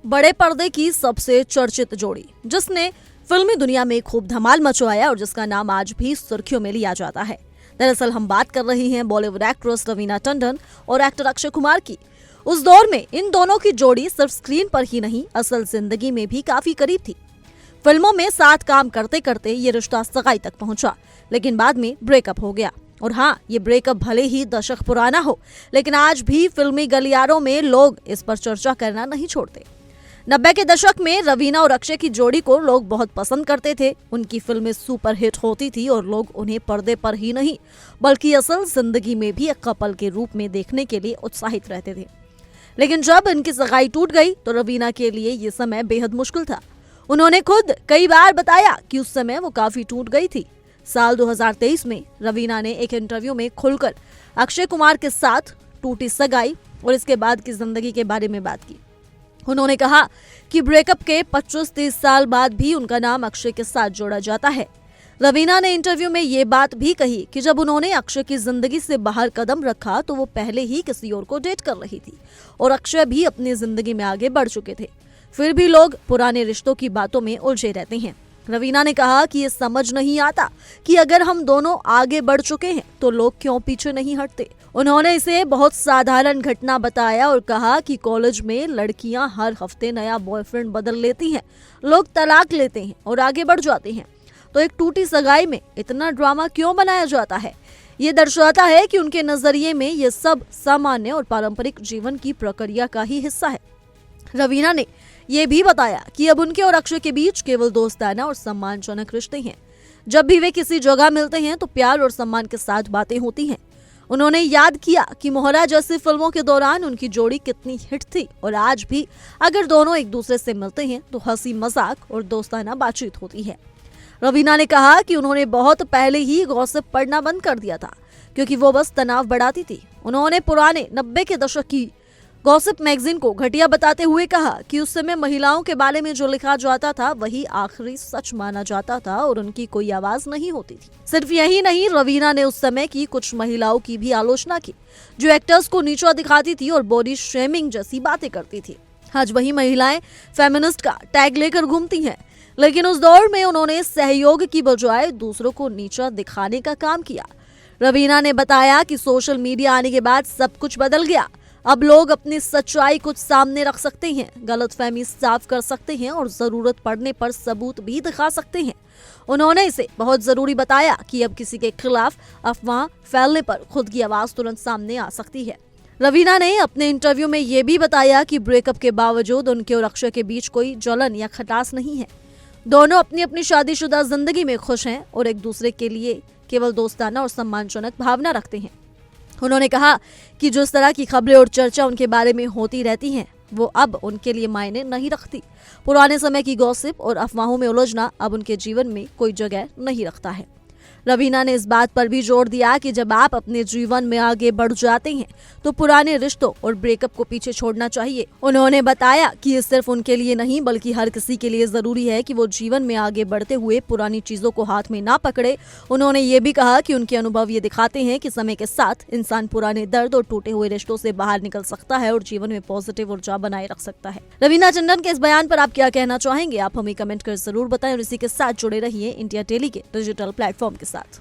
बड़े पर्दे की सबसे चर्चित जोड़ी जिसने फिल्मी दुनिया में खूब धमाल मचवाया और जिसका नाम आज भी सुर्खियों में लिया जाता है। दरअसल हम बात कर रहे हैं बॉलीवुड एक्ट्रेस रवीना टंडन और एक्टर अक्षय कुमार की। उस दौर में इन दोनों की जोड़ी सिर्फ स्क्रीन पर ही नहीं, असल जिंदगी में भी काफी करीब थी। फिल्मों में साथ काम करते करते ये रिश्ता सगाई तक पहुंचा, लेकिन बाद में ब्रेकअप हो गया। और हाँ, ये ब्रेकअप भले ही दशक पुराना हो, लेकिन आज भी फिल्मी गलियारों में लोग इस पर चर्चा करना नहीं छोड़ते। 90 के दशक में रवीना और अक्षय की जोड़ी को लोग बहुत पसंद करते थे। उनकी फिल्में सुपर हिट होती थी और लोग उन्हें पर्दे पर ही नहीं बल्कि असल जिंदगी में भी एक कपल के रूप में देखने के लिए उत्साहित रहते थे। लेकिन जब इनकी सगाई टूट गई तो रवीना के लिए ये समय बेहद मुश्किल था। उन्होंने खुद कई बार बताया कि उस समय वो काफी टूट गई थी। साल 2023 में रवीना ने एक इंटरव्यू में खुलकर अक्षय कुमार के साथ टूटी सगाई और इसके बाद की जिंदगी के बारे में बात की। उन्होंने कहा कि ब्रेकअप के 25-30 साल बाद भी उनका नाम अक्षय के साथ जोड़ा जाता है। रवीना ने इंटरव्यू में ये बात भी कही कि जब उन्होंने अक्षय की जिंदगी से बाहर कदम रखा तो वो पहले ही किसी और को डेट कर रही थी और अक्षय भी अपनी जिंदगी में आगे बढ़ चुके थे। फिर भी लोग पुराने रिश्तों की बातों में उलझे रहते हैं। रवीना ने कहा कि ये समझ नहीं आता कि अगर हम दोनों आगे बढ़ चुके हैं तो लोग क्यों पीछे नहीं हटते। उन्होंने इसे बहुत साधारण घटना बताया और कहा कि कॉलेज में लड़कियां हर हफ्ते नया बॉयफ्रेंड बदल लेती हैं, लोग तलाक लेते हैं और आगे बढ़ जाते हैं, तो एक टूटी सगाई में इतना ड्रामा क्यों बनाया जाता है। ये दर्शाता है कि उनके नजरिए में ये सब सामान्य और पारंपरिक जीवन की प्रक्रिया का ही हिस्सा है। रवीना ने ये भी बताया कि अब उनके और अक्षय के बीच केवल दोस्ताना और सम्मानजनक रिश्ते हैं। जब भी वे किसी जगह मिलते हैं तो प्यार और सम्मान के साथ बातें होती हैं। उन्होंने याद किया कि मोहरा जैसी फिल्मों के दौरान उनकी जोड़ी कितनी हिट थी और आज भी अगर दोनों एक दूसरे से मिलते हैं तो हंसी मजाक और दोस्ताना बातचीत होती है। रवीना ने कहा कि उन्होंने बहुत पहले ही गॉसिप पढ़ना बंद कर दिया था क्योंकि वो बस तनाव बढ़ाती थी। उन्होंने पुराने 90 के दशक की गॉसिप मैगजीन को घटिया बताते हुए कहा कि उस समय महिलाओं के बारे में जो लिखा जाता था वही आखिरी सच माना जाता था और उनकी कोई आवाज नहीं होती थी। सिर्फ यही नहीं, रवीना ने उस समय की कुछ महिलाओं की भी आलोचना की जो एक्टर्स को नीचा दिखाती थी और बॉडी शेमिंग जैसी बातें करती थी। आज वही महिलाएं फेमिनिस्ट का टैग लेकर घूमती हैं, लेकिन उस दौर में उन्होंने सहयोग की बजाय दूसरों को नीचा दिखाने का काम किया। रवीना ने बताया कि सोशल मीडिया आने के बाद सब कुछ बदल गया। अब लोग अपनी सच्चाई कुछ सामने रख सकते हैं, गलतफहमी साफ कर सकते हैं और जरूरत पड़ने पर सबूत भी दिखा सकते हैं। उन्होंने इसे बहुत जरूरी बताया कि अब किसी के खिलाफ अफवाह फैलने पर खुद की आवाज तुरंत सामने आ सकती है। रवीना ने अपने इंटरव्यू में ये भी बताया कि ब्रेकअप के बावजूद उनके और अक्षय के बीच कोई जलन या खटास नहीं है। दोनों अपनी अपनी शादीशुदा जिंदगी में खुश हैं और एक दूसरे के लिए केवल दोस्ताना और सम्मानजनक भावना रखते हैं। उन्होंने कहा कि जिस तरह की खबरें और चर्चा उनके बारे में होती रहती हैं वो अब उनके लिए मायने नहीं रखती। पुराने समय की गॉसिप और अफवाहों में उलझना अब उनके जीवन में कोई जगह नहीं रखता है। रवीना ने इस बात पर भी जोर दिया कि जब आप अपने जीवन में आगे बढ़ जाते हैं तो पुराने रिश्तों और ब्रेकअप को पीछे छोड़ना चाहिए। उन्होंने बताया कि ये सिर्फ उनके लिए नहीं बल्कि हर किसी के लिए जरूरी है कि वो जीवन में आगे बढ़ते हुए पुरानी चीजों को हाथ में ना पकड़े। उन्होंने ये भी कहा कि उनके अनुभव ये दिखाते हैं कि समय के साथ इंसान पुराने दर्द और टूटे हुए रिश्तों से बाहर निकल सकता है और जीवन में पॉजिटिव ऊर्जा बनाए रख सकता है। रवीना टंडन के इस बयान पर आप क्या कहना चाहेंगे? आप हमें कमेंट कर जरूर बताएं और इसी के साथ जुड़े रहिए इंडिया डेली के डिजिटल प्लेटफॉर्म के साथ।